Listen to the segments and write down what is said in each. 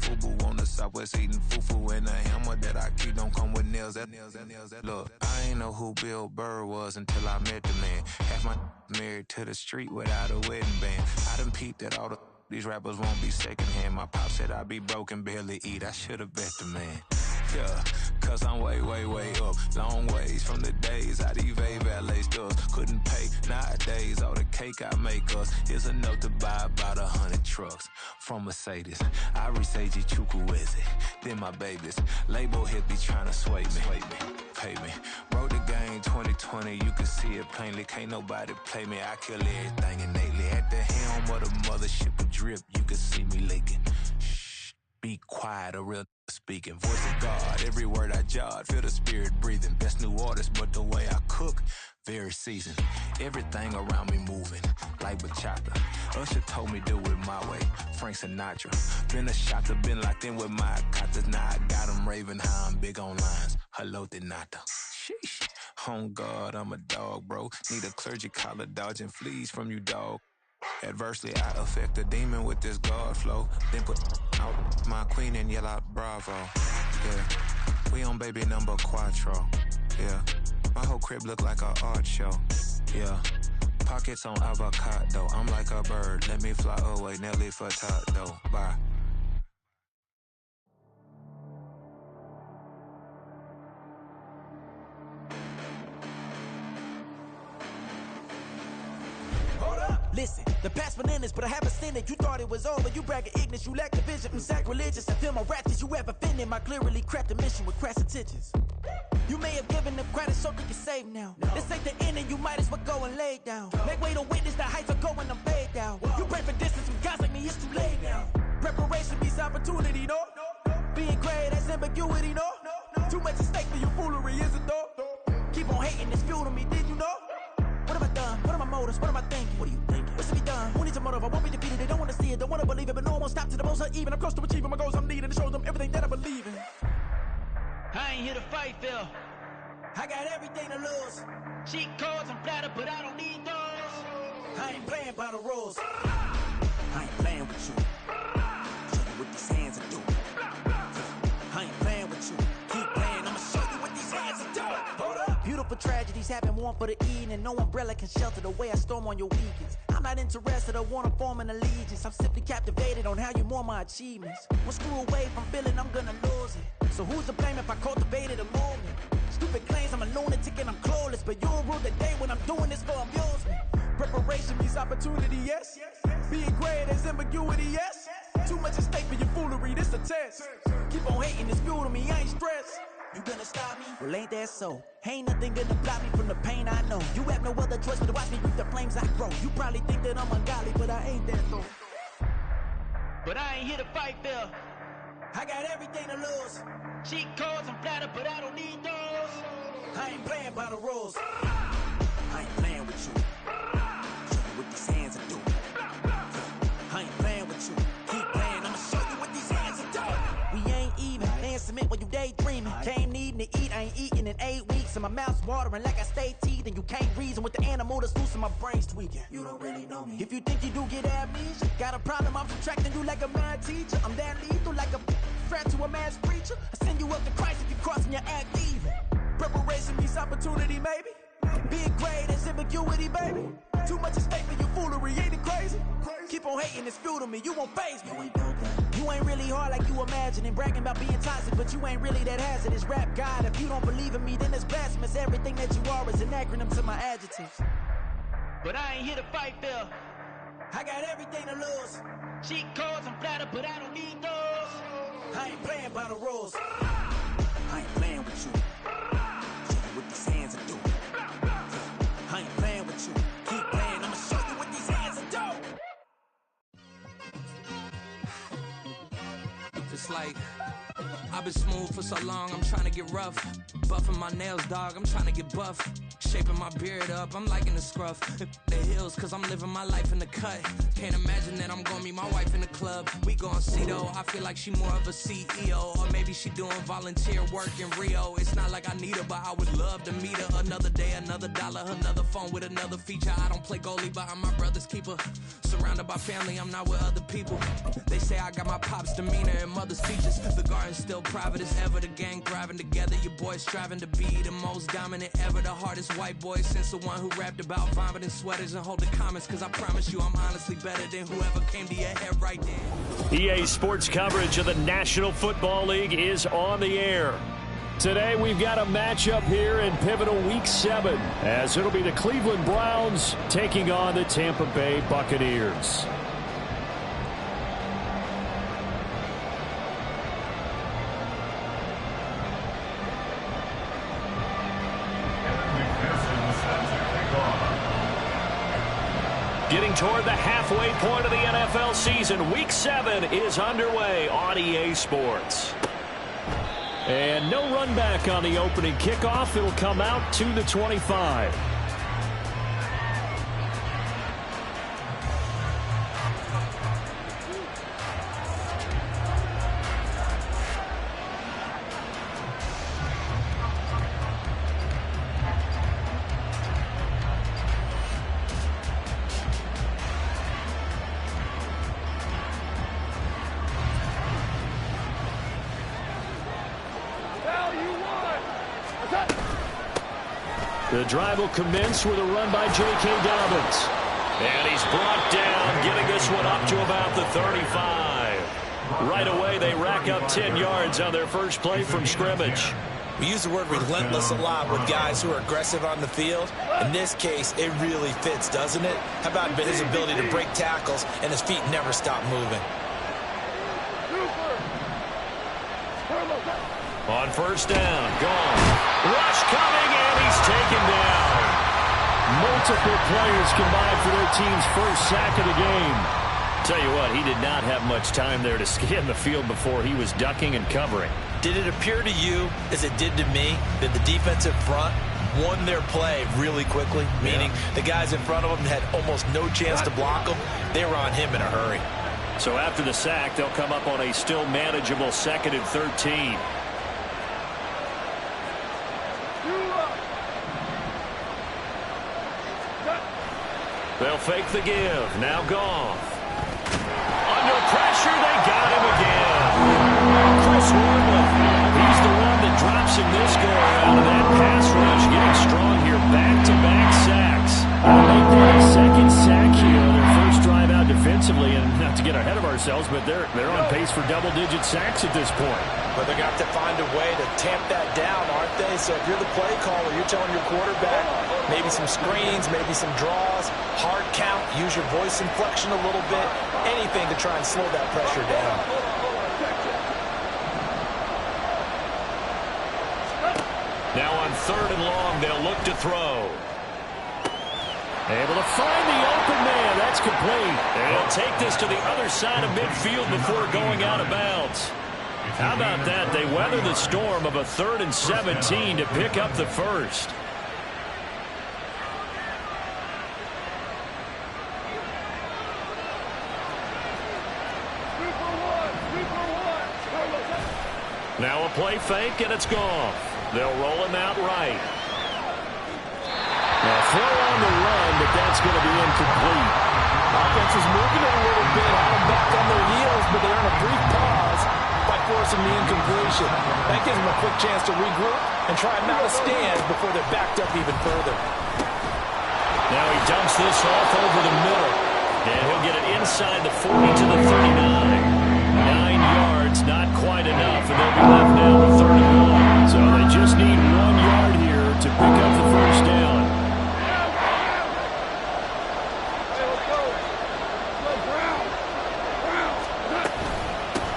FUBU on the southwest eating fufu. And the hammer that I keep don't come with nails. Look, I ain't know who Bill Burr was until I met the man. Half my married to the street without a wedding band. I done peeped that all these rappers won't be secondhand. My pop said I'd be broken, barely eat. I should've bet the man. Yeah, cause I'm way, way, way up. Long ways from the days I evade valet stores. Couldn't pay nowadays. All the cake I make us is enough to buy about 100 trucks from Mercedes. I resage Chukwueze, then my babies. Label hit be trying to sway me. Pay me. Wrote the game 2020, you can see it plainly. Can't nobody play me. I kill everything innately. At the helm of the mothership of drip, you can see me leaking. Shh, be quiet, a real speaking. Voice of God, every word I jot, feel the spirit breathing. Best new artist, but the way I cook, very seasoned. Everything around me moving, like bachata. Usher told me do it my way, Frank Sinatra. Been a shotter, been locked in with my katas. Now I got them raving how I'm big on lines. Hello, Denata. Sheesh. On God, I'm a dog, bro. Need a clergy collar, dodging fleas from you, dog. Adversely, I affect a demon with this guard flow. Then put out my queen and yell out bravo. Yeah, we on baby number quattro. Yeah, my whole crib look like an art show. Yeah, pockets on avocado. I'm like a bird, let me fly away. Nelly Furtado, bye. Listen, the past bananas, but I haven't seen it. You thought it was over, you bragging ignorance, you lack the vision. I'm sacrilegious, I feel my rap that you have offended. My clearly crafted mission with crass intentions. You may have given them credit so they can save now. This ain't the end and you might as well go and lay down. Make way to witness the heights are going, I'm paid down. You pray for distance with guys like me, it's too late now. Preparation means opportunity, no? Being great, that's ambiguity, no? Too much at stake for your foolery, is it though? Keep on hating, it's fuel to me, did you know? What have I done? What are my motives? What am I thinking? What are you thinking? What's to be done? Who needs a motive? I won't be defeated. They don't want to see it, don't want to believe it, but no one won't stop to the most even. I'm close to achieving my goals I'm needing to show them everything that I believe in. I ain't here to fight, Phil. I got everything to lose. Cheat codes, I'm flattered, but I don't need those. I ain't playing by the rules. I ain't playing with you. Show you what these hands are doing. I ain't playing with you. Keep playing, I'ma show you what these hands are doing. Hold up. Beautiful tragedies happen, one for the eating, and no umbrella can shelter the way I storm on your weekends. I'm not interested or wanna form an allegiance. I'm simply captivated on how you mourn my achievements. One screw away from feeling I'm gonna lose it. So who's to blame if I cultivated a movement? Stupid claims I'm a lunatic and I'm clueless, but you'll rule the day when I'm doing this for amusement. Preparation means opportunity, yes. Being great is ambiguity, yes. Too much at stake for your foolery, this a test. Keep on hating, it's fuel to me, I ain't stressed. You gonna stop me? Well, ain't that so? Ain't nothing gonna block me from the pain I know. You have no other choice but to watch me reap the flames I grow. You probably think that I'm ungodly, but I ain't that though. But I ain't here to fight, Phil. I got everything to lose. Cheat codes, I'm flattered, but I don't need those. I ain't playing by the rules. I ain't playing with you. Show you what these hands are doing. I ain't playing with you. Keep playing, I'ma show you what these hands are doing. We ain't even. Laying cement while you daydreaming. Came needing to eat, I ain't eating in 8 weeks. And my mouth's watering like I stay teeth. And you can't reason with the animal that's loose and my brain's tweaking. You don't really know me. If you think you do get amnesia, got a problem, I'm subtracting you like a mad teacher. I'm that lethal like a threat to a mass preacher. I send you up to Christ if you crossing your act evil. Preparation means opportunity, maybe. Being great is ambiguity, baby. Too much at stake for your foolery, ain't it crazy? Keep on hating, it's fuel to me, you won't faze me. You ain't really hard like you imagining. Bragging about being toxic, but you ain't really that hazardous. Rap God, if you don't believe in me, then it's blasphemous. Everything that you are is an acronym to my adjectives. But I ain't here to fight, Phil. I got everything to lose. Cheat codes, I'm flattered, but I don't need those. I ain't playing by the rules. I ain't playing with you. Show you what these hands are doing. I ain't playing with you. Keep playing, I'ma show you what these hands are doing. Just like I've been smooth for so long, I'm trying to get rough. Buffing my nails, dog, I'm trying to get buff. Shaping my beard up, I'm liking the scruff. The hills, cause I'm living my life in the cut. Can't imagine that I'm gonna meet my wife in the club. We gon' see though, I feel like she more of a CEO. Or maybe she doing volunteer work in Rio. It's not like I need her, but I would love to meet her. Another day, another dollar, another phone with another feature. I don't play goalie, but I'm my brother's keeper. Surrounded by family, I'm not with other people. They say I got my pop's demeanor and mother's features. The garden's still private as ever, the gang thriving together. Your boys striving to be the most dominant ever. The hardest white boy since the one who rapped about vomiting sweaters and holding comments. Cause I promise you I'm honestly better than whoever came to your head right then. EA Sports coverage of the National Football League is on the air. Today we've got a matchup here in pivotal Week 7 as it'll be the Cleveland Browns taking on the Tampa Bay Buccaneers. Getting toward the halfway point of the NFL season, Week 7 is underway on EA Sports. And no run back on the opening kickoff. It'll come out to the 25. The drive will commence with a run by J.K. Dobbins. And he's brought down, getting this one up to about the 35. Right away, they rack up 10 yards on their first play from scrimmage. We use the word relentless a lot with guys who are aggressive on the field. In this case, it really fits, doesn't it? How about his ability to break tackles and his feet never stop moving? On first down, gone. Rush coming, and he's taken down. Multiple players combined for their team's first sack of the game. Tell you what, he did not have much time there to scan the field before he was ducking and covering. Did it appear to you, as it did to me, that the defensive front won their play really quickly? Meaning the guys in front of them had almost no chance to block them. They were on him in a hurry. So after the sack, they'll come up on a still manageable 2nd and 13. They'll fake the give. Now Goff. Under pressure, they got him again. Chris Wormley, he's the one that drops him this go-around. And that pass rush getting strong here. Back-to-back sacks. They'll make that a second sack here on their first drive out defensively. And not to get ahead of ourselves, but they're on pace for double-digit sacks at this point. But they're going to have to find a way to tamp that down, aren't they? So if you're the play caller, you're telling your quarterback maybe some screens, maybe some draws, hard count, use your voice inflection a little bit, anything to try and slow that pressure down. Now on 3rd and long, they'll look to throw. Able to find the open man. That's complete. They'll take this to the other side of midfield before going out of bounds. How about that? They weather the storm of a 3rd and 17 to pick up the first. Now a play fake, and it's gone. They'll roll him out right. Now throw on the run, but that's going to be incomplete. Offense is moving it a little bit, have them back on their heels, but they're in a brief pause by forcing the incompletion. That gives them a quick chance to regroup and try not to stand before they're backed up even further. Now he dumps this off over the middle, and he'll get it inside the 40 to the 39. 9 yards, not quite enough, and they'll be left now with 3rd and 1. So they just need 1 yard here to pick up the first down.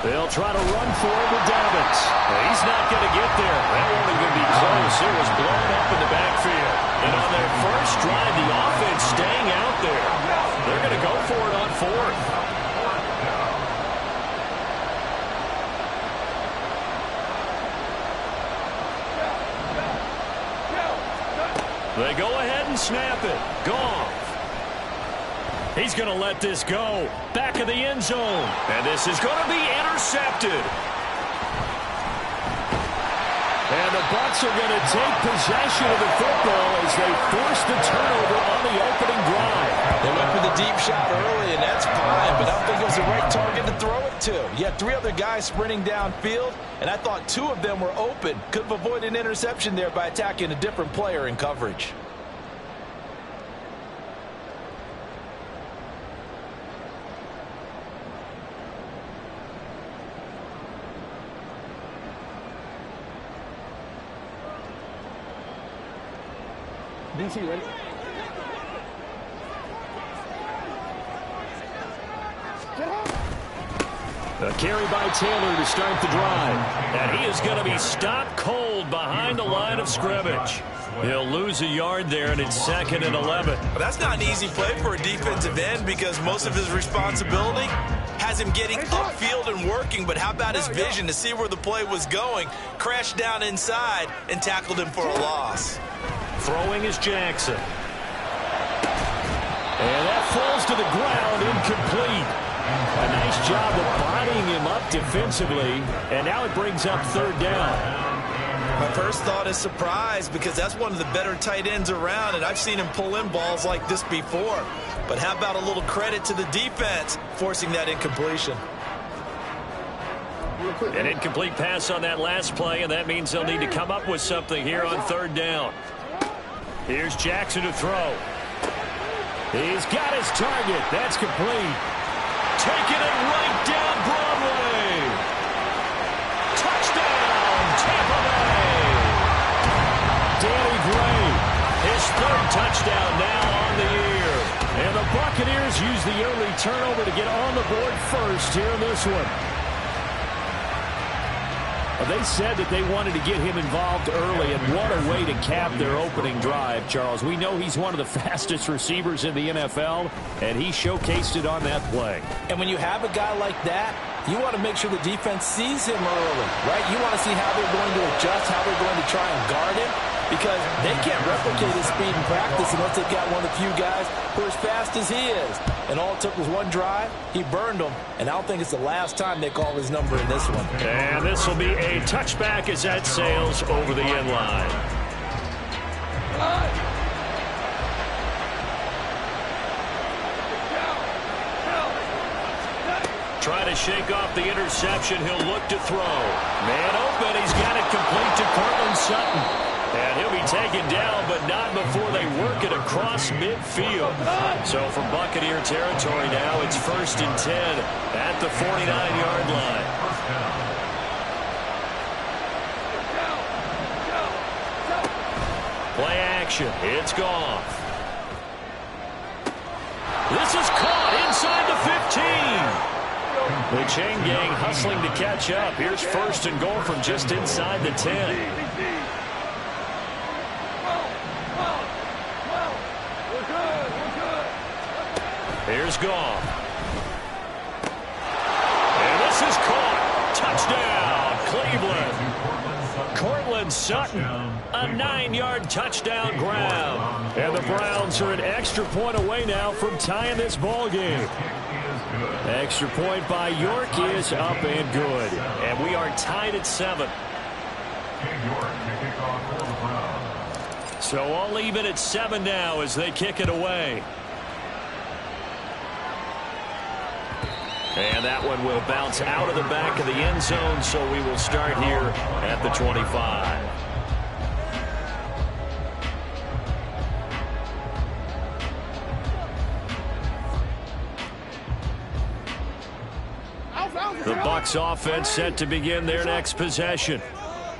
They'll try to run for it with Dobbins. He's not going to get there. That won't even be close. It was blown up in the backfield. And on their first drive, the offense staying out there. They're going to go for it on 4th. They go ahead and snap it. Goff. He's going to let this go. Back of the end zone. And this is going to be intercepted. And the Bucs are going to take possession of the football as they force the turnover on the opening drive. They went for the deep shot early, and that's fine, but I don't think it was the right target to throw it to. You had 3 other guys sprinting downfield, and I thought 2 of them were open. Could have avoided an interception there by attacking a different player in coverage. DC, ready? A carry by Taylor to start the drive. And he is going to be stopped cold behind the line of scrimmage. He'll lose a yard there, and it's 2nd and 11. Well, that's not an easy play for a defensive end because most of his responsibility has him getting upfield and working, but how about his vision to see where the play was going, crashed down inside, and tackled him for a loss. Throwing is Jackson. And that falls to the ground, incomplete. A nice job of bodying him up defensively, and now it brings up 3rd down. My first thought is surprise because that's one of the better tight ends around, and I've seen him pull in balls like this before. But how about a little credit to the defense forcing that incompletion? An incomplete pass on that last play, and that means they'll need to come up with something here on 3rd down. Here's Jackson to throw. He's got his target. That's complete. Taking it right down Broadway. Touchdown, Tampa Bay. Danny Gray, his 3rd touchdown now on the year. And the Buccaneers use the early turnover to get on the board first here in this one. They said that they wanted to get him involved early, and what a way to cap their opening drive, Charles. We know he's one of the fastest receivers in the NFL, and he showcased it on that play. And when you have a guy like that, you want to make sure the defense sees him early, right? You want to see how they're going to adjust, how they're going to try and guard him, because they can't replicate his speed in practice unless they've got one of the few guys who are as fast as he is. And all it took was one drive. He burned them, and I don't think it's the last time they call his number in this one. And this will be a touchback as that sails over the end line. Trying to shake off the interception. He'll look to throw. Man open. He's got it complete to Cortland Sutton. And he'll be taken down, but not before they work it across midfield. So from Buccaneer territory now, it's 1st and 10 at the 49-yard line. Play action. It's Goff. This is caught inside the 15. The chain gang hustling to catch up. Here's 1st and goal from just inside the 10. Here's Goff. And this is caught. Touchdown, Cleveland. Cortland Sutton, a 9-yard touchdown grab. And the Browns are an extra point away now from tying this ball game. Extra point by York is up and good. And we are tied at 7. So all even at 7 now as they kick it away. And that one will bounce out of the back of the end zone, so we will start here at the 25. The Bucs offense set to begin their next possession.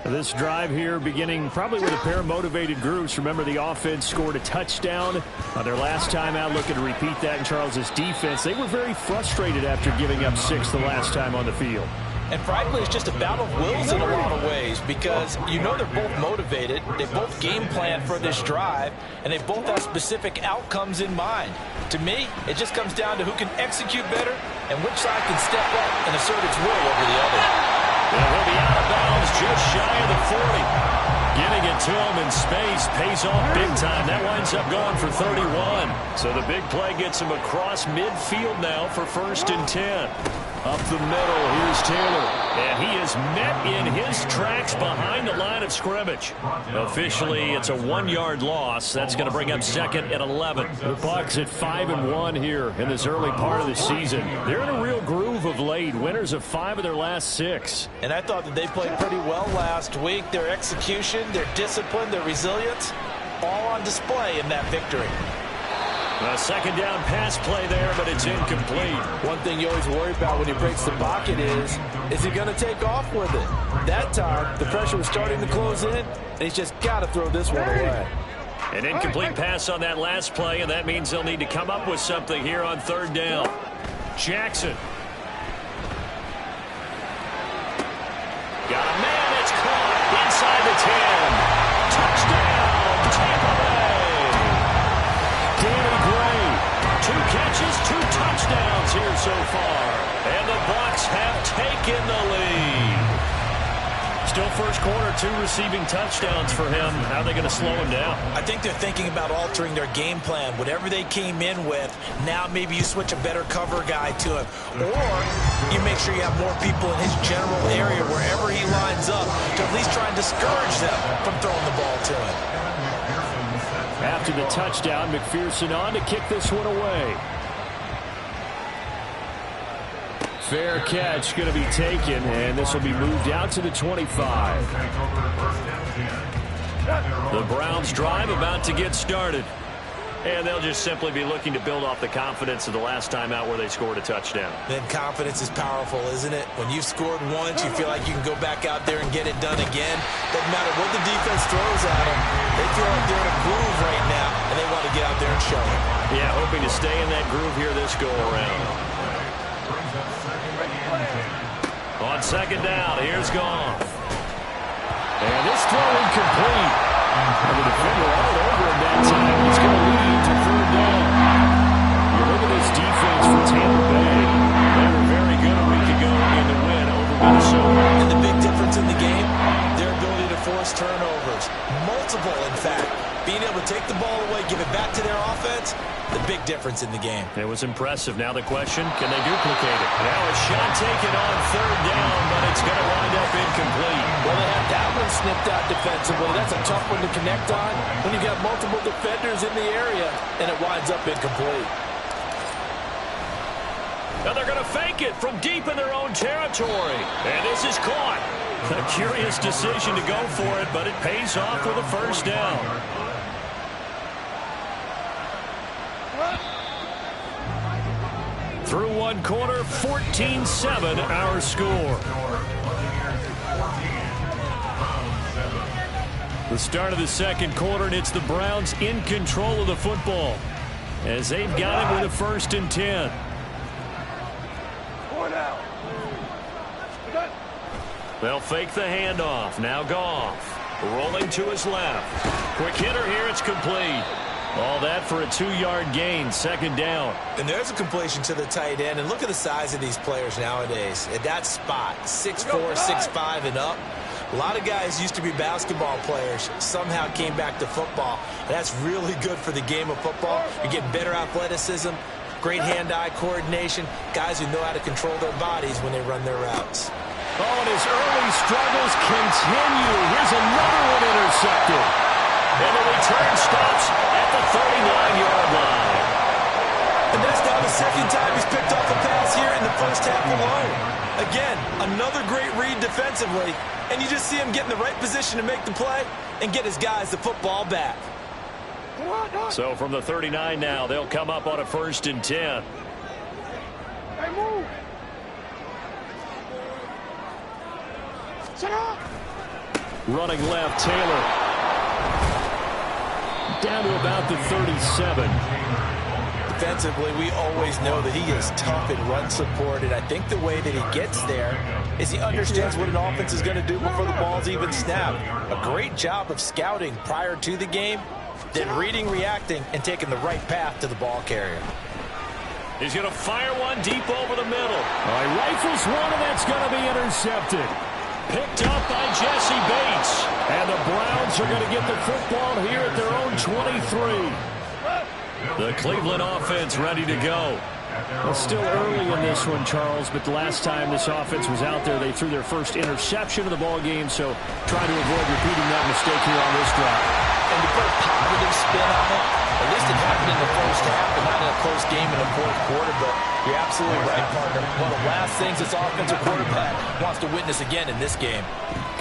This drive here beginning probably with a pair of motivated groups. Remember, the offense scored a touchdown on their last time out. Looking to repeat that in Charles's defense. They were very frustrated after giving up 6 the last time on the field. And frankly, it's just a battle of wills in a lot of ways because you know they're both motivated. They both game plan for this drive, and they both have specific outcomes in mind. To me, it just comes down to who can execute better and which side can step up and assert its will over the other. And he'll be out of bounds just shy of the 40. Getting it it to him in space. Pays off big time. That winds up going for 31. So the big play gets him across midfield now for 1st and 10. Up the middle, here's Taylor. And he is met in his tracks behind the line of scrimmage. Officially, it's a 1-yard loss. That's going to bring up 2nd and 11. The Bucs at 5-1 here in this early part of the season. They're in a real groove of late. Winners of 5 of their last 6. And I thought that they played pretty well last week. Their execution, their discipline, their resilience, all on display in that victory. A 2nd down pass play there, but it's incomplete. One thing you always worry about when he breaks the pocket is he going to take off with it? That time, the pressure was starting to close in, and he's just got to throw this one away. An incomplete pass on that last play, and that means they'll need to come up with something here on 3rd down. Jackson. Got a man that's caught inside the 10. Touchdown, Tampa Bay. Danny Gray, 2 catches, 2 touchdowns here so far. And the Bucs have taken the lead. Still first quarter, 2 receiving touchdowns for him. How are they going to slow him down? I think they're thinking about altering their game plan. Whatever they came in with, now maybe you switch a better cover guy to him. Or you make sure you have more people in his general area wherever he lines up to at least try and discourage them from throwing the ball to him. After the touchdown, McPherson on to kick this one away. Fair catch going to be taken, and this will be moved out to the 25. The Browns drive about to get started. And they'll just simply be looking to build off the confidence of the last time out where they scored a touchdown. Then confidence is powerful, isn't it? When you've scored once, you feel like you can go back out there and get it done again. Doesn't matter what the defense throws at them. They feel like they're in a groove right now, and they want to get out there and show it. Yeah, hoping to stay in that groove here this go-around. On 2nd down, here's Goff. And this throw incomplete. And the defender all over him that time. It's going to lead to 3rd down. You look at this defense for Tampa Bay. They were very good a week ago in the win over Minnesota. And the big difference in the game, their ability to force turnovers. Multiple, in fact. Being able to take the ball away, give it back to their offense, the big difference in the game. It was impressive. Now the question, can they duplicate it? Now a shot taken on 3rd down, but it's going to wind up incomplete. Well, they have that one snipped out defensively. That's a tough one to connect on when you got multiple defenders in the area, and it winds up incomplete. Now they're going to fake it from deep in their own territory. And this is caught. A curious decision to go for it, but it pays off with a 1st down. Through 1 quarter, 14-7 our score. The start of the 2nd quarter, and it's the Browns in control of the football as they've got it with a 1st and 10. They'll fake the handoff. Now Goff rolling to his left. Quick hitter here. It's complete. All that for a 2-yard gain, 2nd down. And there's a completion to the tight end. And look at the size of these players nowadays. At that spot, 6'4", 6'5", and up. A lot of guys used to be basketball players, somehow came back to football. And that's really good for the game of football. You're getting better athleticism, great hand-eye coordination, guys who know how to control their bodies when they run their routes. Oh, and his early struggles continue. Here's another one intercepted. And the return stops at the 39-yard line. And that's now the 2nd time he's picked off a pass here in the 1st half alone. Again, another great read defensively. And you just see him get in the right position to make the play and get his guys the football back. So from the 39 now, they'll come up on a 1st and 10. Hey, move. Running left, Taylor. Down to about the 37. Defensively, we always know that he is tough in run support, and I think the way that he gets there is he understands what an offense is going to do before the ball's even snapped. A great job of scouting prior to the game, then reading, reacting, and taking the right path to the ball carrier. He's going to fire one deep over the middle. He rifles one, and that's going to be intercepted. Picked up by Jesse Bates. And the Browns are going to get the football here at their own 23. The Cleveland offense ready to go. Well, still early in this one, Charles, but the last time this offense was out there, they threw their first interception of the ball game, so try to avoid repeating that mistake here on this drive. And to put a positive spin on it, at least it happened in the first half and not in a close game in the fourth quarter, but you're absolutely right, partner. One of the last things this offensive quarterback wants to witness again in this game.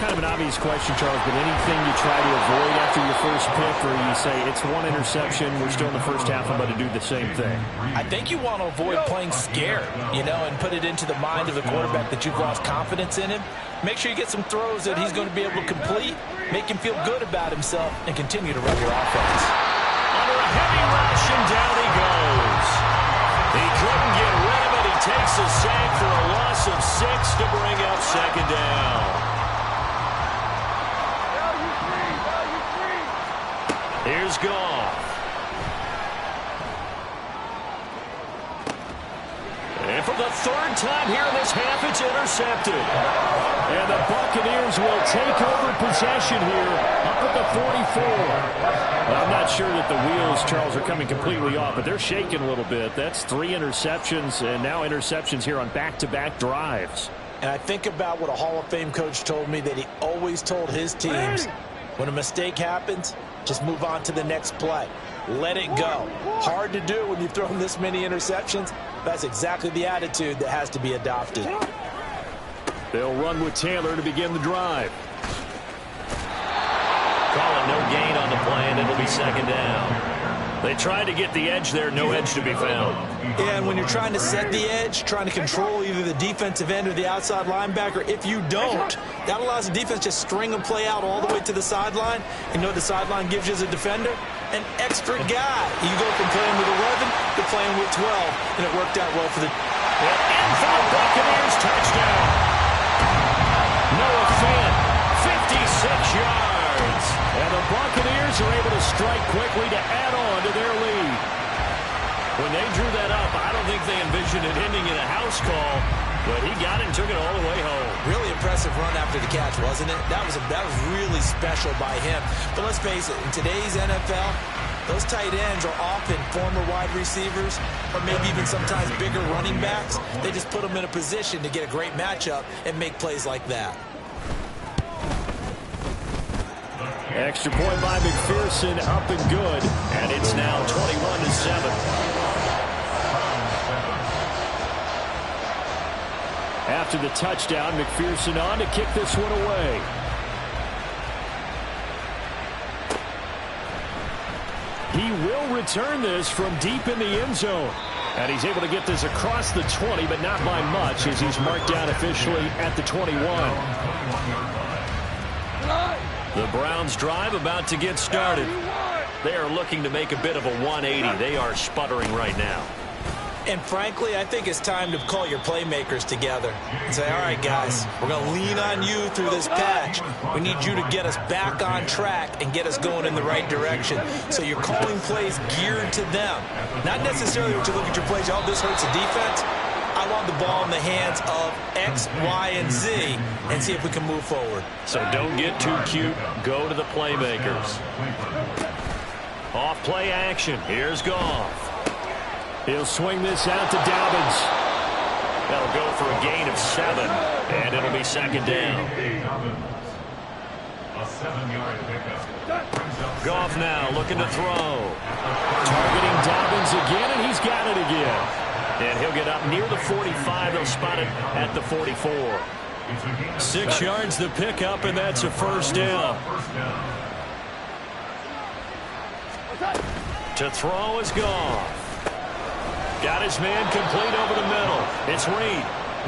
Kind of an obvious question, Charles, but anything you try to avoid after your first pick, or you say it's one interception, we're still in the first half, I'm about to do the same thing? I think you want to avoid playing scared, and put it into the mind of the quarterback that you've lost confidence in him. Make sure you get some throws that he's going to be able to complete, make him feel good about himself, and continue to run your offense. Under a heavy rush, and down he goes. He couldn't get rid of it. He takes a sack for a loss of 6 to bring up second down. Here's Goff. And for the third time here in this half, it's intercepted. And the Buccaneers will take over possession here up at the 44. Well, I'm not sure that the wheels, Charles, are coming completely off, but they're shaking a little bit. That's 3 interceptions, and now interceptions here on back-to-back drives. And I think about what a Hall of Fame coach told me that he always told his teams, when a mistake happens, just move on to the next play. Let it go. Hard to do when you've thrown this many interceptions. That's exactly the attitude that has to be adopted. They'll run with Taylor to begin the drive. Calling no gain on the play, and it'll be second down. They tried to get the edge there, no edge to be found. Yeah, and when you're trying to set the edge, trying to control either the defensive end or the outside linebacker, if you don't, that allows the defense to string a play out all the way to the sideline. You know what the sideline gives you as a defender? An extra guy. You go from playing with 11 to playing with 12, and it worked out well for the... And for the Buccaneers, touchdown. Noah Fant, 56 yards. And the Buccaneers are able to strike quickly to add on to their lead. When they drew that up, I don't think they envisioned it ending in a house call, but he got it and took it all the way home. Really impressive run after the catch, wasn't it? That was really special by him. But let's face it, in today's NFL, those tight ends are often former wide receivers or maybe even sometimes bigger running backs. They just put them in a position to get a great matchup and make plays like that. Extra point by McPherson, up and good, and it's now 21-7. After the touchdown, McPherson on to kick this one away. He will return this from deep in the end zone. And he's able to get this across the 20, but not by much, as he's marked down officially at the 21. The Browns drive about to get started. They are looking to make a bit of a 180. They are sputtering right now. And frankly, I think it's time to call your playmakers together and say, all right, guys, we're going to lean on you through this patch. We need you to get us back on track and get us going in the right direction. So you're calling plays geared to them. Not necessarily what you look at your plays, oh, this hurts the defense. I want the ball in the hands of X, Y, and Z and see if we can move forward. So don't get too cute. Go to the playmakers. Off play action. Here's Goff. He'll swing this out to Dobbins. That'll go for a gain of 7, and it'll be second down. A 7-yard pickup. Goff now looking to throw. Targeting Dobbins again, and he's got it again. And he'll get up near the 45. They'll spot it at the 44. 6 yards the pickup, and that's a first down. To throw is Goff. Got his man complete over the middle. It's Reed.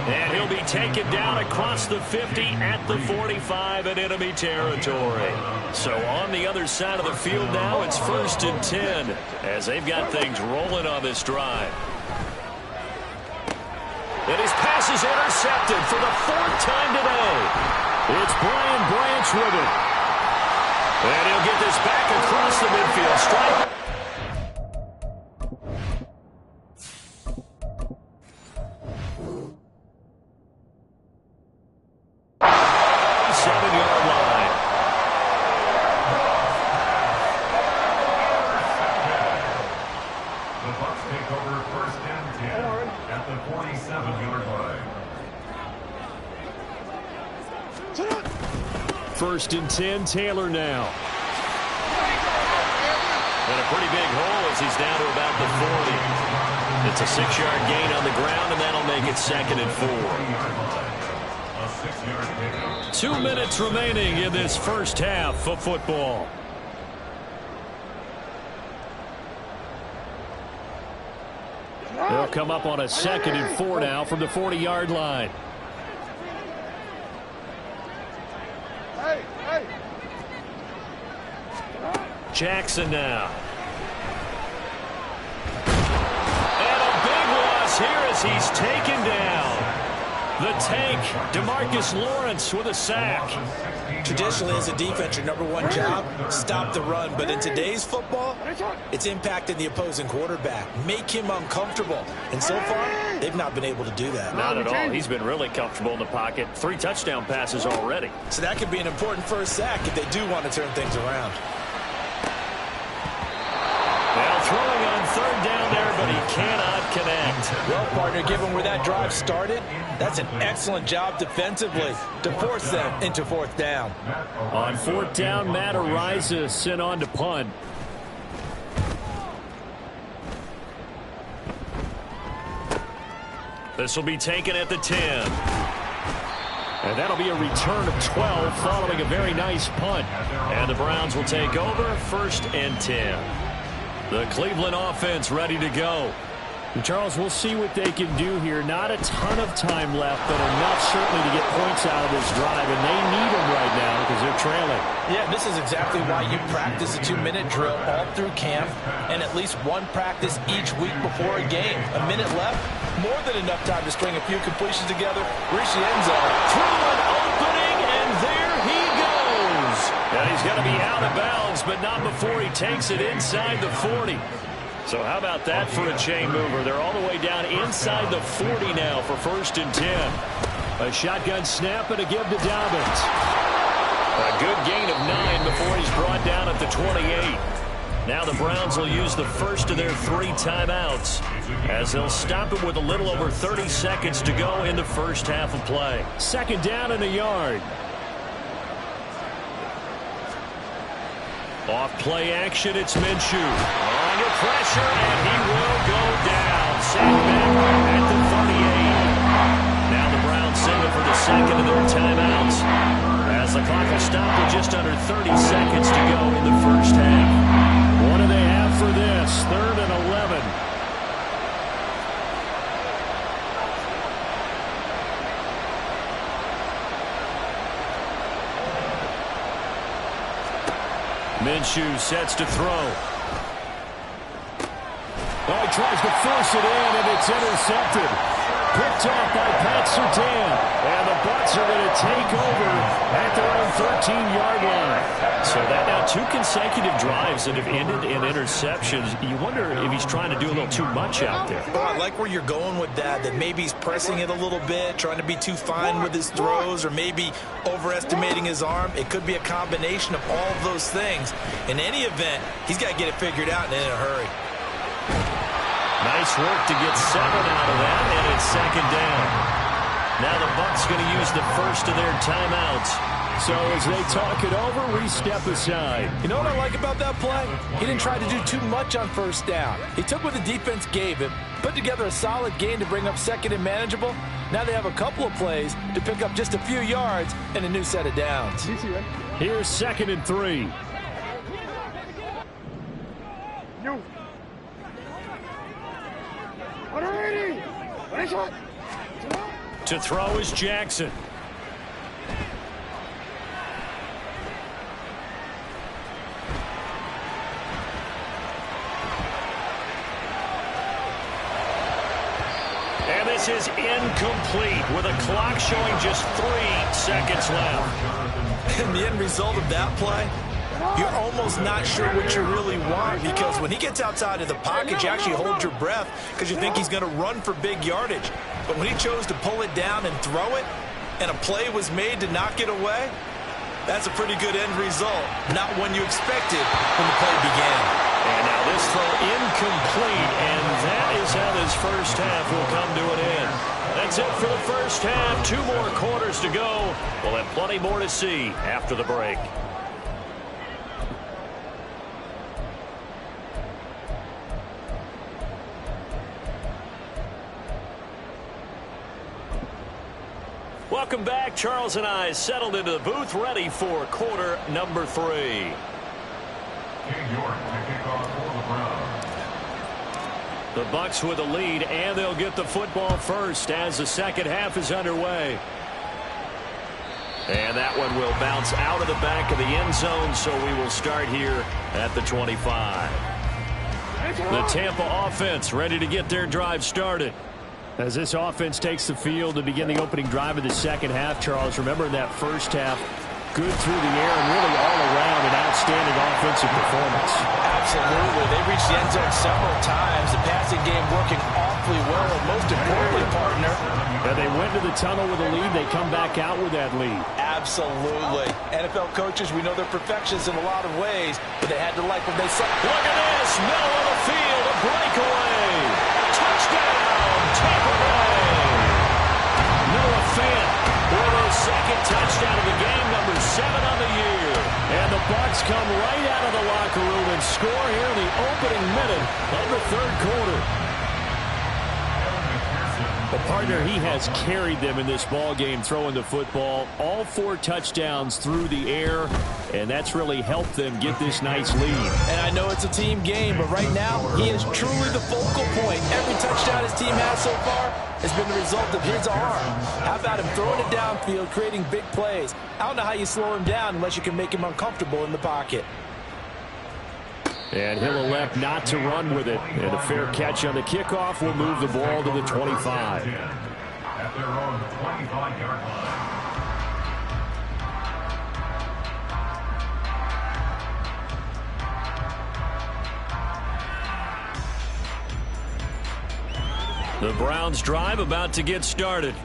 And he'll be taken down across the 50 at the 45 in enemy territory. So on the other side of the field now, it's 1st and 10 as they've got things rolling on this drive. And his pass is intercepted for the 4th time today. It's Brian Branch with it. And he'll get this back across the midfield stripe. 47-yard line. The Bucs take over 1st and 10 at the 47-yard line. 1st and 10, Taylor now. And a pretty big hole as he's down to about the 40. It's a 6-yard gain on the ground, and that'll make it 2nd and 4. 2 minutes remaining in this first half of football. They'll come up on a 2nd and 4 now from the 40-yard line. Jackson now. And a big loss here as he's taken down. The tank, DeMarcus Lawrence with a sack. Traditionally, as a defense, your #1 job, stop the run. But in today's football, it's impacting the opposing quarterback. Make him uncomfortable. And so far, they've not been able to do that. Not at all. He's been really comfortable in the pocket. 3 touchdown passes already. So that could be an important first sack if they do want to turn things around. Now throwing on 3rd down there, but he cannot connect. Well, partner, given where that drive started, that's an excellent job defensively to force them into 4th down. On 4th down, Matt Ariza sent on to punt. This will be taken at the 10. And that'll be a return of 12 following a very nice punt. And the Browns will take over 1st and 10. The Cleveland offense ready to go. And Charles, we'll see what they can do here. Not a ton of time left, but enough certainly to get points out of this drive. And they need them right now because they're trailing. Yeah, this is exactly why you practice a 2-minute drill all through camp and at least one practice each week before a game. A minute left, more than enough time to string a few completions together. Reach the end zone. Through an opening, and there he goes. And he's going to be out of bounds, but not before he takes it inside the 40. So how about that for a chain mover? They're all the way down inside the 40 now for 1st and 10. A shotgun snap and a give to Dobbins. A good gain of 9 before he's brought down at the 28. Now the Browns will use the first of their 3 timeouts as they'll stop it with a little over 30 seconds to go in the first half of play. 2nd down and a yard. Off play action, it's Minshew. Under pressure, and he will go down. Sacked back at the 38. Now the Browns signal for the 2nd of their timeouts as the clock will stop with just under 30 seconds to go in the first half. What do they have for this? 3rd and 11. Minshew sets to throw. Oh, he tries to force it in, and it's intercepted. Picked off by Pat Surtain. And the Bucs are going to take over at their own 13-yard line. So that now 2 consecutive drives that have ended in interceptions. You wonder if he's trying to do a little too much out there. Well, I like where you're going with that maybe he's pressing it a little bit, trying to be too fine with his throws, or maybe overestimating his arm. It could be a combination of all of those things. In any event, he's got to get it figured out and in a hurry. Nice work to get 7 out of that, and it's 2nd down. Now the Bucs going to use the first of their timeouts. So as they talk it over, we step aside. You know what I like about that play? He didn't try to do too much on 1st down. He took what the defense gave him, put together a solid gain to bring up 2nd and manageable. Now they have a couple of plays to pick up just a few yards and a new set of downs. Here's 2nd and 3. To throw is Jackson. And this is incomplete with a clock showing just 3 seconds left. And the end result of that play, you're almost not sure what you really want, because when he gets outside of the pocket, you actually hold your breath because you think he's going to run for big yardage. But when he chose to pull it down and throw it, and a play was made to knock it away, that's a pretty good end result. Not one you expected when the play began. And now this throw incomplete, and that is how this first half will come to an end. That's it for the first half. 2 more quarters to go. We'll have plenty more to see after the break. Welcome back. Charles and I settled into the booth, ready for quarter number 3. King York to kick off for the Browns. The Bucs with the lead, and they'll get the football first as the second half is underway. And that one will bounce out of the back of the end zone, so we will start here at the 25. The Tampa offense ready to get their drive started. As this offense takes the field to begin the opening drive of the second half, Charles, remember in that first half, good through the air and really all around an outstanding offensive performance. Absolutely. They reached the end zone several times. The passing game working awfully well, and most importantly, partner. And they went to the tunnel with a lead. They come back out with that lead. Absolutely. NFL coaches, we know they're perfectionists in a lot of ways, but they had to like what they said. Look at this. Middle of the field. A breakaway. Touchdown, Tampa Bay. Noah Fant with his second touchdown of the game, number 7 on the year. And the Bucs come right out of the locker room and score here in the opening minute of the third quarter. But partner, he has carried them in this ball game throwing the football. All 4 touchdowns through the air, and that's really helped them get this nice lead. And I know it's a team game, but right now he is truly the focal point. Every touchdown his team has so far has been the result of his arm. How about him throwing it downfield, creating big plays? I don't know how you slow him down unless you can make him uncomfortable in the pocket. And he'll elect not to run with it. And a fair catch on the kickoff will move the ball to the 25. At their own 25-yard line. The Browns drive about to get started.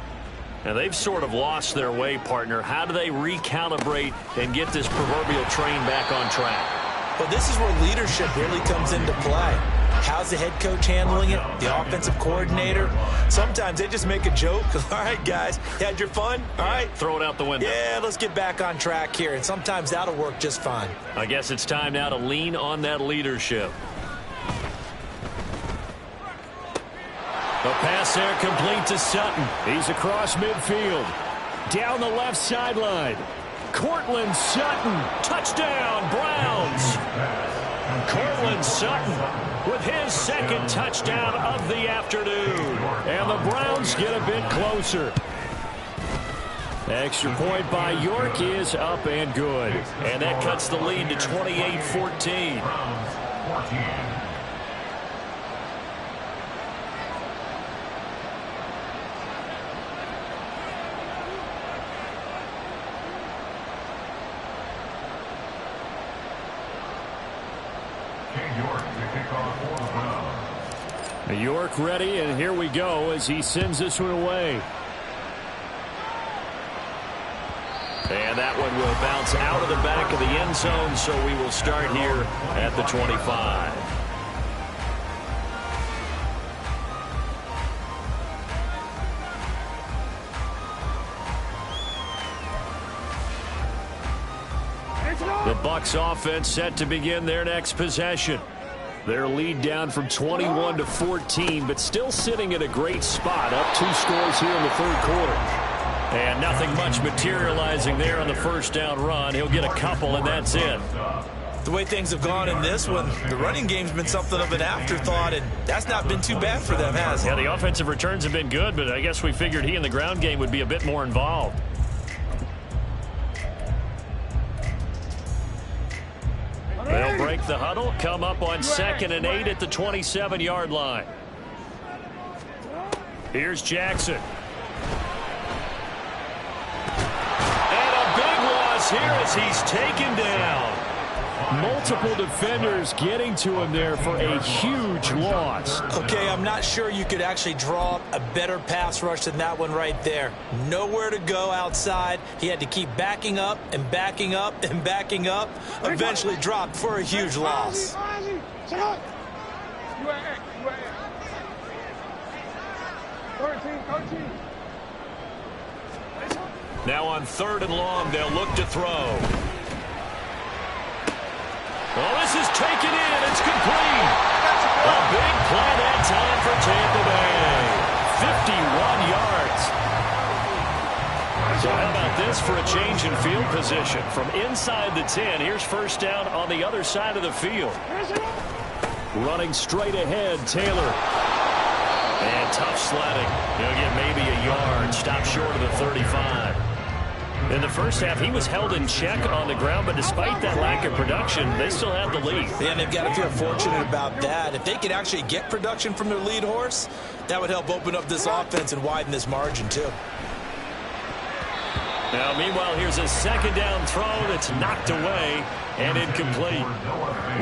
And they've sort of lost their way, partner. How do they recalibrate and get this proverbial train back on track? Well, this is where leadership really comes into play. How's the head coach handling it? The offensive coordinator? Sometimes they just make a joke. All right, guys, you had your fun? All right. Throw it out the window. Yeah, let's get back on track here. And sometimes that'll work just fine. I guess it's time now to lean on that leadership. The pass there complete to Sutton. He's across midfield. Down the left sideline. Cortland Sutton. Touchdown, Browns. Cortland Sutton with his second touchdown of the afternoon. And the Browns get a bit closer. Extra point by York is up and good. And that cuts the lead to 28-14. Browns 14. York ready, and here we go as he sends this one away. And that one will bounce out of the back of the end zone, so we will start here at the 25. The Bucs offense set to begin their next possession. Their lead down from 21 to 14, but still sitting at a great spot, up 2 scores here in the third quarter. And nothing much materializing there on the first down run. He'll get a couple, and that's it. The way things have gone in this one, the running game's been something of an afterthought, and that's not been too bad for them, has it? Yeah, the offensive returns have been good, but I guess we figured he in the ground game would be a bit more involved. They'll break the huddle, come up on 2nd and 8 at the 27-yard line. Here's Jackson. And a big loss here as he's taken down. Multiple defenders getting to him there for a huge loss. Okay, I'm not sure you could actually draw a better pass rush than that one right there. Nowhere to go outside. He had to keep backing up and backing up and backing up. Eventually dropped for a huge loss. Now on 3rd and long, they'll look to throw. Well, this is taken in. It's complete. A big play that time for Tampa Bay. 51 yards. So how about this for a change in field position? From inside the 10, here's first down on the other side of the field. Running straight ahead, Taylor. And tough sledding. He'll get maybe a yard. Stop short of the 35. In the first half, he was held in check on the ground, but despite that lack of production, they still have the lead. Yeah, and they've got to feel fortunate about that. If they could actually get production from their lead horse, that would help open up this offense and widen this margin, too. Now, meanwhile, here's a second down throw that's knocked away and incomplete.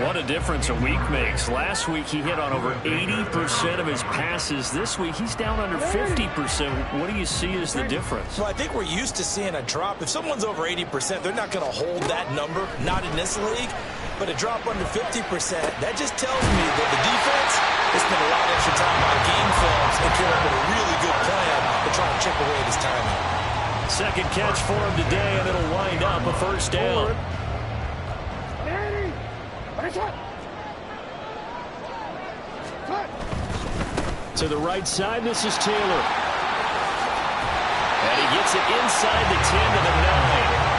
What a difference a week makes. Last week, he hit on over 80% of his passes. This week, he's down under 50%. What do you see as the difference? Well, I think we're used to seeing a drop. If someone's over 80%, they're not going to hold that number, not in this league. But a drop under 50%, that just tells me that the defense has spent a lot of extra time on game films and came up with a really good plan to try and chip away at his timing. Second catch for him today, and it'll wind up a first down. To the right side, this is Taylor. And he gets it inside the 10 to the 9.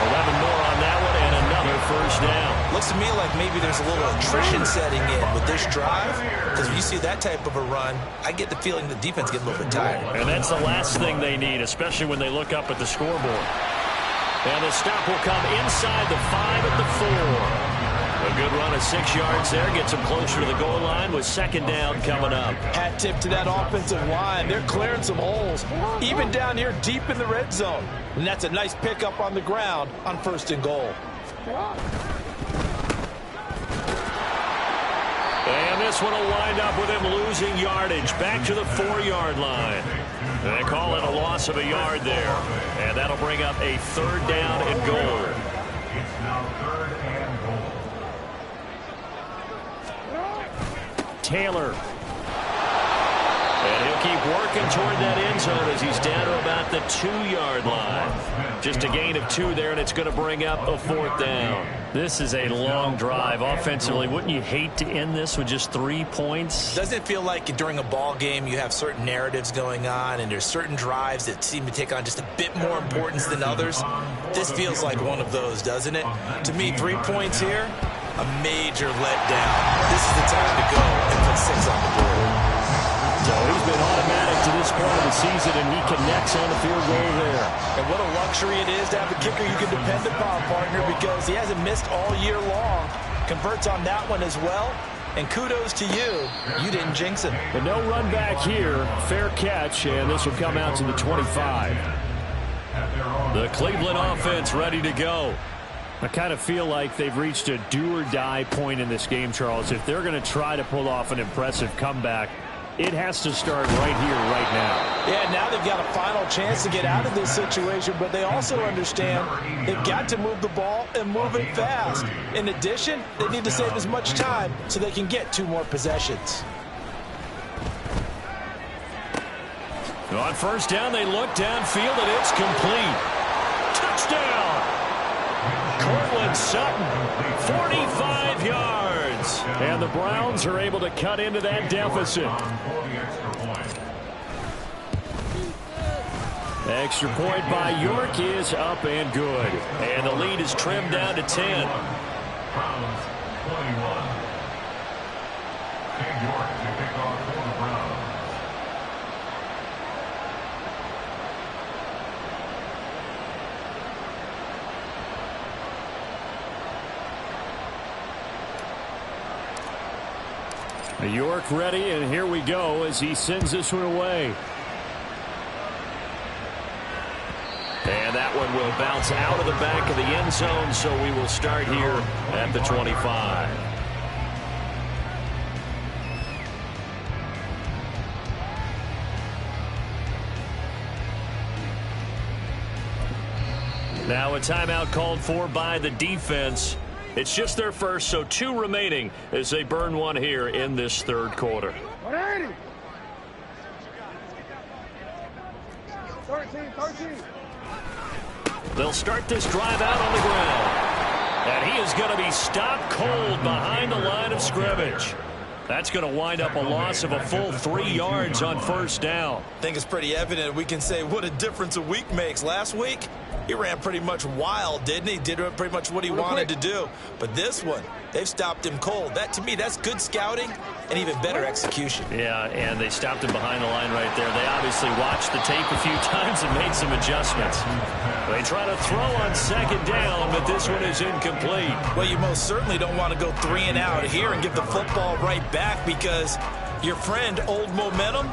11 more on that one, and another first down. Looks to me like maybe there's a little attrition setting in with this drive, because when you see that type of a run, I get the feeling the defense gets a little bit tired. And that's the last thing they need, especially when they look up at the scoreboard. And the stop will come inside the 5 at the 4. A good run of 6 yards there. Gets them closer to the goal line with second down coming up. Hat tip to that offensive line. They're clearing some holes, even down here deep in the red zone. And that's a nice pickup on the ground on 1st and goal. And this one will wind up with him losing yardage back to the 4-yard line. They call it a loss of a yard there. And that'll bring up a 3rd down and goal. It's now 3rd and goal. Taylor. And he'll keep working toward that end zone as he's down to about the 2-yard line. Just a gain of 2 there, and it's going to bring up a 4th down. This is a long drive offensively. Wouldn't you hate to end this with just 3 points? Doesn't it feel like during a ball game you have certain narratives going on and there's certain drives that seem to take on just a bit more importance than others? This feels like one of those, doesn't it? To me, 3 points here, a major letdown. This is the time to go and put 6 on the board. So he's been automatic to this point of the season, and he connects on the field goal there. And what a luxury it is to have a kicker you can depend upon, partner, because he hasn't missed all year long. Converts on that one as well. And kudos to you. You didn't jinx him. But no run back here. Fair catch, and this will come out to the 25. The Cleveland offense ready to go. I kind of feel like they've reached a do-or-die point in this game, Charles. If they're going to try to pull off an impressive comeback, it has to start right here, right now. Yeah, now they've got a final chance to get out of this situation, but they also understand they've got to move the ball and move it fast. In addition, they need to save as much time so they can get 2 more possessions. On first down, they look downfield, and it's complete. Touchdown! Cortland Sutton, 45 yards. And the Browns are able to cut into that deficit. Extra point by York is up and good. And the lead is trimmed down to 10. Browns 21. King York to kick off for the Browns. York ready, and here we go as he sends this one away. And that one will bounce out of the back of the end zone, so we will start here at the 25. Now a timeout called for by the defense. It's just their first, so 2 remaining as they burn one here in this third quarter. 13. They'll start this drive out on the ground. And he is going to be stopped cold behind the line of scrimmage. That's going to wind up a loss of a full 3 yards on first down. I think it's pretty evident. We can say what a difference a week makes. Last week, he ran pretty much wild, didn't he? Did pretty much what he wanted to do. But this one, they've stopped him cold. That, to me, that's good scouting and even better execution. Yeah, and they stopped him behind the line right there. They obviously watched the tape a few times and made some adjustments. They try to throw on second down, but this one is incomplete. Well, you most certainly don't want to go 3 and out here and give the football right back, because your friend, Old Momentum,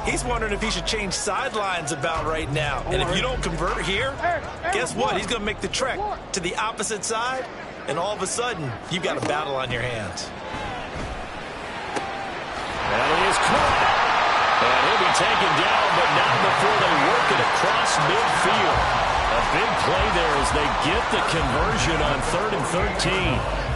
he's wondering if he should change sidelines about right now. And if you don't convert here, guess what? He's going to make the trek to the opposite side, and all of a sudden, you've got a battle on your hands. And he is caught. And he'll be taken down, but not before they work it across midfield. A big play there as they get the conversion on 3rd and 13.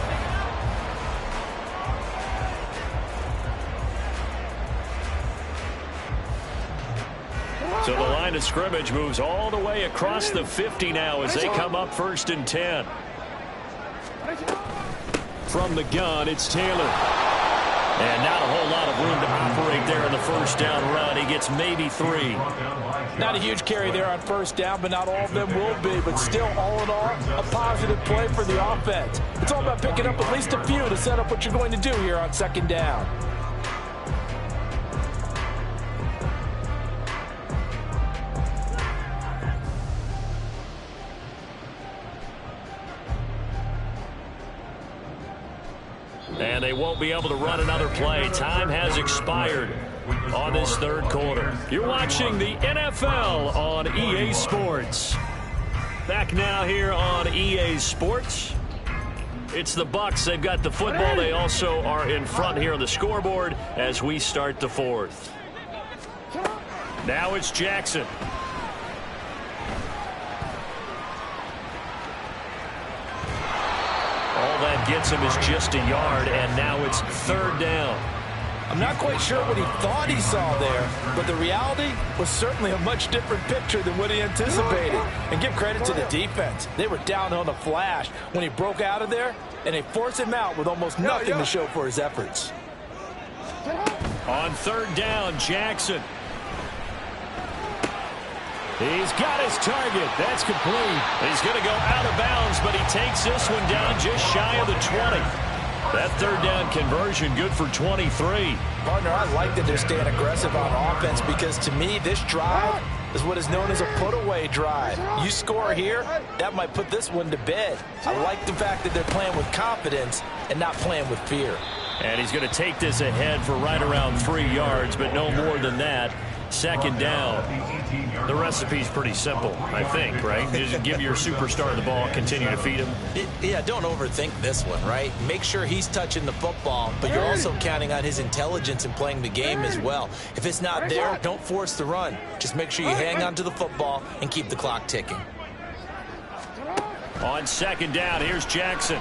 So the line of scrimmage moves all the way across the 50 now as they come up 1st and 10. From the gun, it's Taylor. And not a whole lot of room to operate there in the first down run. He gets maybe 3. Not a huge carry there on first down, but not all of them will be. But still, all in all, a positive play for the offense. It's all about picking up at least a few to set up what you're going to do here on second down. And they won't be able to run another play. Time has expired on this third quarter. You're watching the NFL on EA Sports. Back now here on EA Sports. It's the Bucs. They've got the football. They also are in front here on the scoreboard as we start the fourth. Now it's Jackson. All that gets him is just a yard, and now it's 3rd down. I'm not quite sure what he thought he saw there, but the reality was certainly a much different picture than what he anticipated. And give credit to the defense. They were down on the flash when he broke out of there, and they forced him out with almost nothing to show for his efforts. On 3rd down, Jackson. He's got his target. That's complete. He's going to go out of bounds, but he takes this one down just shy of the 20. That 3rd down conversion good for 23. Partner, I like that they're staying aggressive on offense, because to me, this drive is what is known as a put-away drive. You score here, that might put this one to bed. I like the fact that they're playing with confidence and not playing with fear. And he's going to take this ahead for right around 3 yards, but no more than that. 2nd down. The recipe's pretty simple, I think, right? Just give your superstar the ball, continue to feed him. Yeah, don't overthink this one, right? Make sure he's touching the football, but you're also counting on his intelligence in playing the game as well. If it's not there, don't force the run. Just make sure you hang on to the football and keep the clock ticking. On 2nd down, here's Jackson.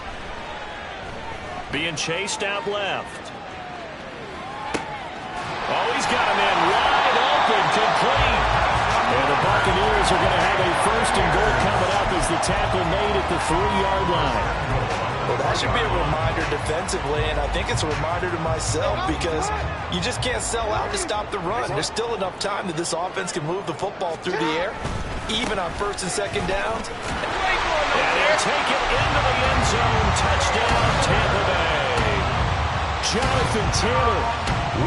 Being chased out left. Oh, he's got a man wide open, complete. And the Buccaneers are going to have a 1st and goal coming up as the tackle made at the 3-yard line. Well, that should be a reminder defensively, and I think it's a reminder to myself, because you just can't sell out to stop the run. There's still enough time that this offense can move the football through the air, even on 1st and 2nd downs. And they'll take it into the end zone. Touchdown, Tampa Bay. Jonathan Taylor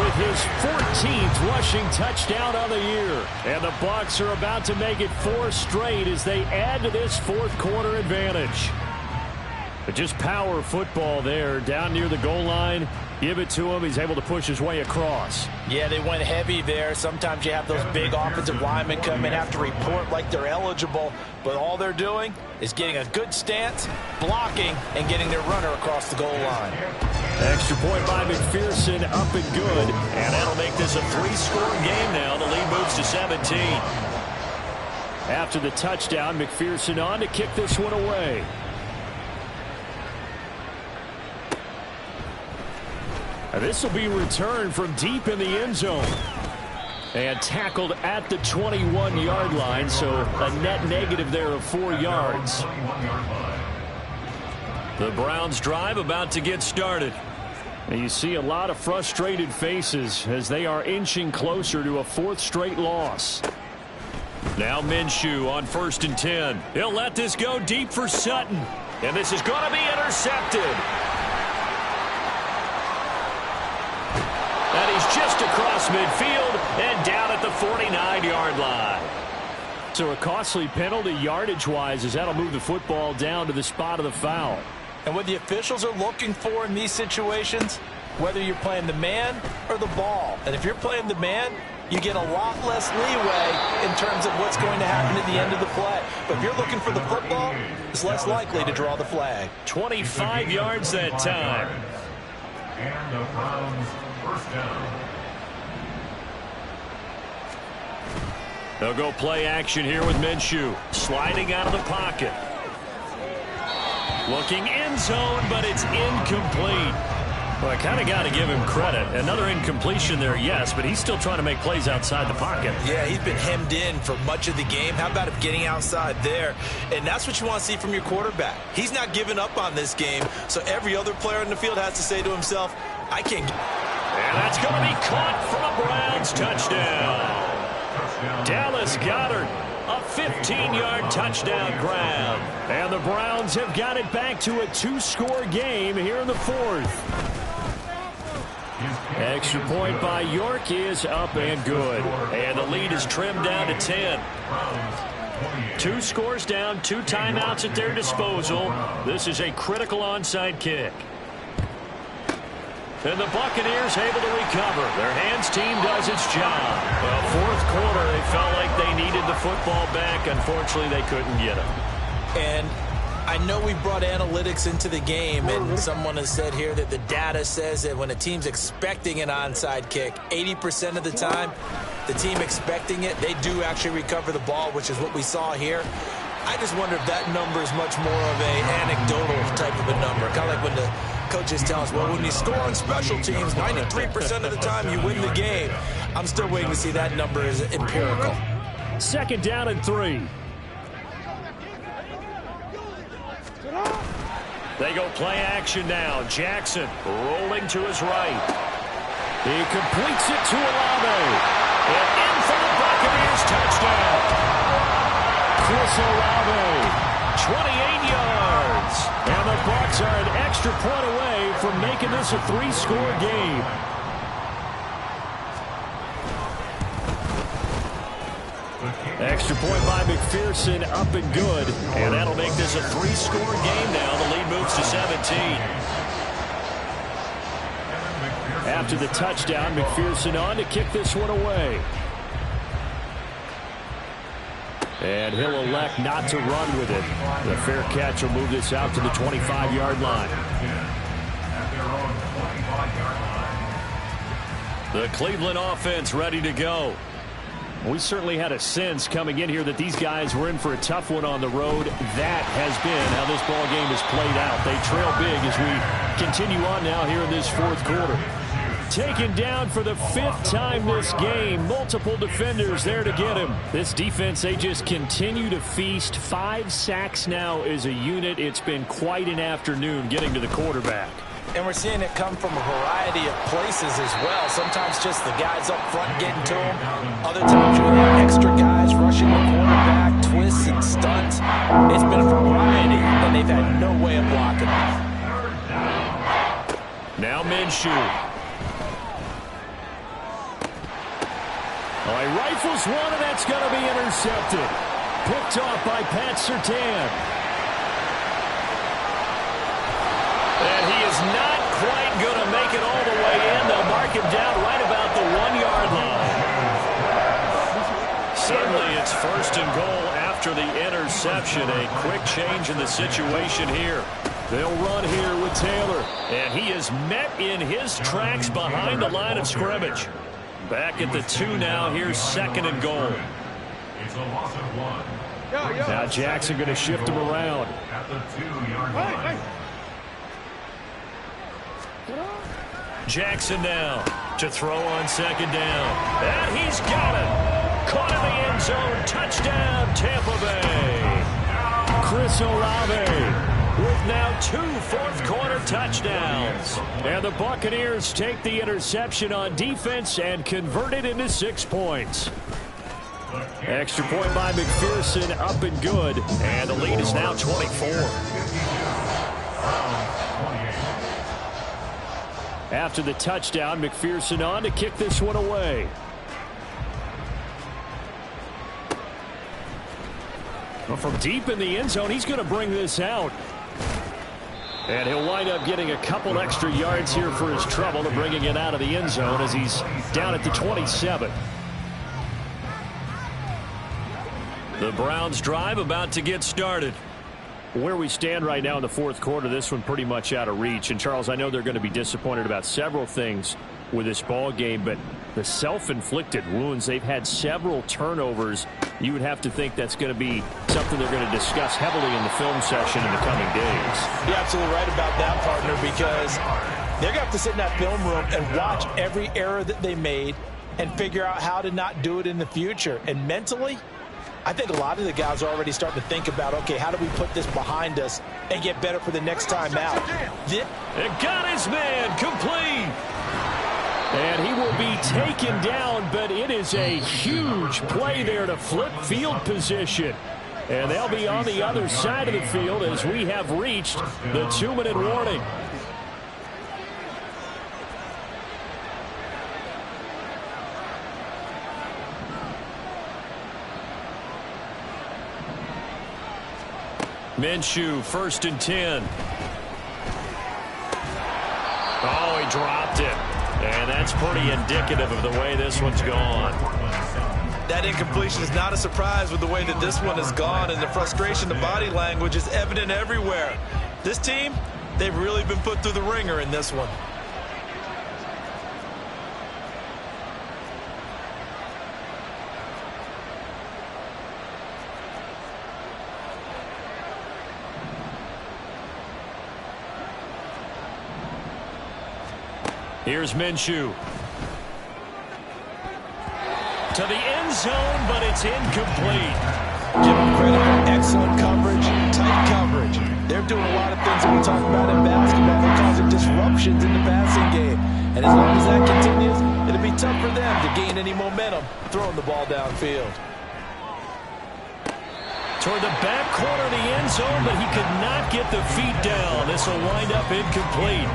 with his 14th rushing touchdown of the year. And the Bucs are about to make it 4 straight as they add to this 4th quarter advantage. But just power football there down near the goal line. Give it to him. He's able to push his way across. Yeah, they went heavy there. Sometimes you have those big offensive linemen come in, have to report like they're eligible, but all they're doing is getting a good stance, blocking, and getting their runner across the goal line. Extra point by McPherson, up and good. And that'll make this a 3-score game now. The lead moves to 17. After the touchdown, McPherson on to kick this one away. This will be returned from deep in the end zone. And tackled at the 21-yard line, so a net negative there of 4 yards. The Browns drive about to get started. And you see a lot of frustrated faces as they are inching closer to a 4th straight loss. Now Minshew on 1st and 10. He'll let this go deep for Sutton. And this is going to be intercepted. And he's just across midfield and down at the 49-yard line. So a costly penalty yardage-wise as that'll move the football down to the spot of the foul. And what the officials are looking for in these situations, whether you're playing the man or the ball. And if you're playing the man, you get a lot less leeway in terms of what's going to happen at the end of the play. But if you're looking for the football, it's less likely to draw the flag. 25 yards that time. And the Browns first down. They'll go play action here with Minshew. Sliding out of the pocket. Looking end zone, but it's incomplete. Well, I kind of got to give him credit. Another incompletion there, yes, but he's still trying to make plays outside the pocket. Yeah, he's been hemmed in for much of the game. How about him getting outside there? And that's what you want to see from your quarterback. He's not giving up on this game, so every other player in the field has to say to himself, I can't. And that's going to be caught for a Browns touchdown. Dallas Goedert, a 15-yard touchdown grab. And the Browns have got it back to a 2-score game here in the 4th. Extra point by York is up and good. And the lead is trimmed down to 10. 2 scores down, 2 timeouts at their disposal. This is a critical onside kick. And the Buccaneers able to recover. Their hands team does its job. Well, 4th quarter, they felt like they needed the football back. Unfortunately, they couldn't get it. And I know we brought analytics into the game, and someone has said here that the data says that when a team's expecting an onside kick, 80% of the time, the team expecting it, they do actually recover the ball, which is what we saw here. I just wonder if that number is much more of a anecdotal type of a number. Kind of like when the coaches tell us, well, when you score on special teams, 93% of the time you win the game. I'm still waiting to see that number is empirical. 2nd down and 3. They go play action now. Jackson rolling to his right. He completes it to Olave. And in for the Buccaneers touchdown. Chris Olave, 28 yards. And the Bucs are an extra point away from making this a 3-score game. Extra point by McPherson, up and good. And that'll make this a 3-score game now. The lead moves to 17. After the touchdown, McPherson on to kick this one away. And he'll elect not to run with it. The fair catch will move this out to the 25-yard line. The Cleveland offense ready to go. We certainly had a sense coming in here that these guys were in for a tough one on the road. That has been how this ball game has played out. They trail big as we continue on now here in this 4th quarter. Taken down for the 5th time this game. Multiple defenders there to get him. This defense, they just continue to feast. 5 sacks now as a unit. It's been quite an afternoon getting to the quarterback. And we're seeing it come from a variety of places as well. Sometimes just the guys up front getting to him. Other times you have extra guys rushing the quarterback, twists and stunts. It's been a variety, and they've had no way of blocking it. Now Minshew. Oh, he rifles one, and that's going to be intercepted. Picked off by Pat Surtain. And he is not quite going to make it all the him down right about the 1-yard line. Suddenly it's 1st and goal after the interception. A quick change in the situation here. They'll run here with Taylor. And he is met in his tracks behind the line of scrimmage. Back at the 2 now. Here's 2nd and goal. It's a loss of 1. Now Jackson going to shift him around. At the 2-yard line. Jackson now to throw on 2nd down. And he's got it. Caught in the end zone. Touchdown, Tampa Bay. Chris Olave with now 2 fourth-quarter touchdowns. And the Buccaneers take the interception on defense and convert it into 6 points. Extra point by McPherson, up and good. And the lead is now 24. After the touchdown, McPherson on to kick this one away. Well, from deep in the end zone, he's going to bring this out. And he'll wind up getting a couple extra yards here for his trouble to bringing it out of the end zone as he's down at the 27. The Browns drive about to get started. Where we stand right now in the 4th quarter, this one pretty much out of reach. And, Charles, I know they're going to be disappointed about several things with this ball game, but the self-inflicted wounds, they've had several turnovers. You would have to think that's going to be something they're going to discuss heavily in the film session in the coming days. You're absolutely right about that, partner, because they're going to have to sit in that film room and watch every error that they made and figure out how to not do it in the future. And mentally, I think a lot of the guys are already starting to think about, okay, how do we put this behind us and get better for the next time out? It got his man complete. And he will be taken down, but it is a huge play there to flip field position. And they'll be on the other side of the field as we have reached the 2-minute warning. Minshew, 1st and 10. Oh, he dropped it. And that's pretty indicative of the way this one's gone. That incompletion is not a surprise with the way that this one has gone, and the frustration, the body language is evident everywhere. This team, they've really been put through the ringer in this one. Here's Minshew. To the end zone, but it's incomplete. Give them credit for excellent coverage, tight coverage. They're doing a lot of things that we talk about in basketball. They're causing disruptions in the passing game. And as long as that continues, it'll be tough for them to gain any momentum throwing the ball downfield. Toward the back corner of the end zone, but he could not get the feet down. This will wind up incomplete.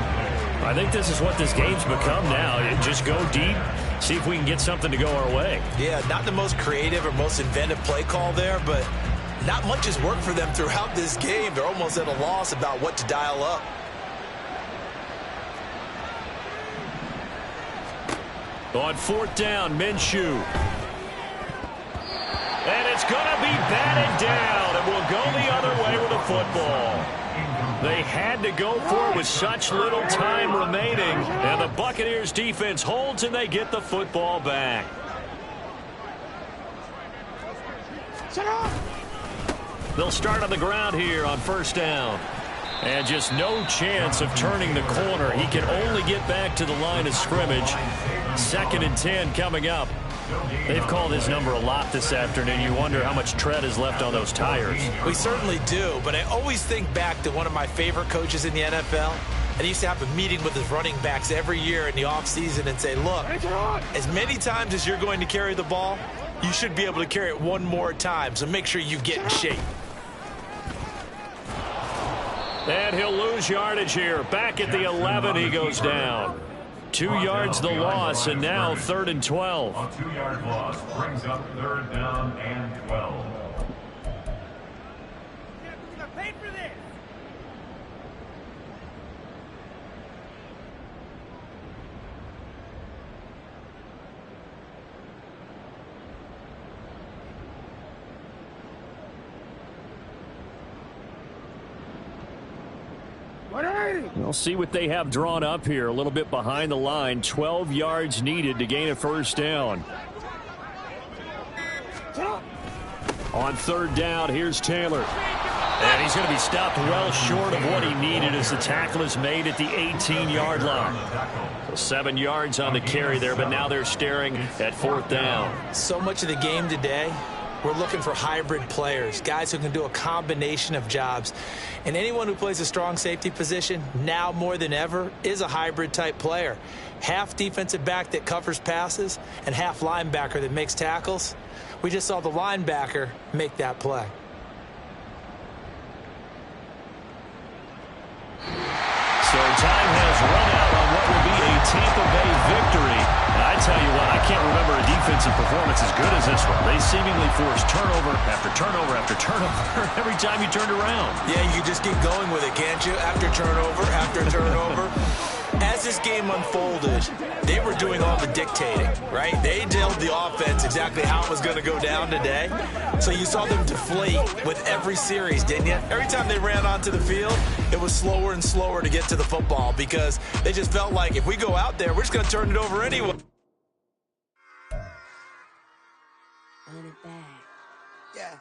I think this is what this game's become now. Just go deep, see if we can get something to go our way. Yeah, not the most creative or most inventive play call there, but not much has worked for them throughout this game. They're almost at a loss about what to dial up. On 4th down, Minshew. And it's going to be batted down, and we'll go the other way with the football. They had to go for it with such little time remaining. And the Buccaneers defense holds and they get the football back. They'll start on the ground here on 1st down. And just no chance of turning the corner. He can only get back to the line of scrimmage. 2nd and 10 coming up. They've called his number a lot this afternoon. You wonder how much tread is left on those tires. We certainly do, but I always think back to one of my favorite coaches in the NFL. And he used to have a meeting with his running backs every year in the offseason and say, look, as many times as you're going to carry the ball, you should be able to carry it one more time, so make sure you get in shape. And he'll lose yardage here. Back at the 11, he goes down. 2 yards the loss, and now 3rd and 12. A 2-yard loss brings up 3rd down and 12. We'll see what they have drawn up here. A little bit behind the line. 12 yards needed to gain a first down. On third down, here's Taylor. And he's going to be stopped well short of what he needed as the tackle is made at the 18-yard line. 7 yards on the carry there, but now they're staring at fourth down. So much of the game today, we're looking for hybrid players, guys who can do a combination of jobs. And anyone who plays a strong safety position, now more than ever, is a hybrid-type player. Half defensive back that covers passes and half linebacker that makes tackles. We just saw the linebacker make that play. So time has run out on what will be a Tampa Bay victory. And I tell you what, I can't remember a defensive performance as good as this one. They seemingly forced turnover after turnover after turnover every time you turned around. Yeah, you just keep going with it, can't you? After turnover. As this game unfolded, they were doing all the dictating, right? They told the offense exactly how it was going to go down today. So you saw them deflate with every series, didn't you? Every time they ran onto the field, it was slower and slower to get to the football because they just felt like if we go out there, we're just going to turn it over anyway. Run it back. Yeah.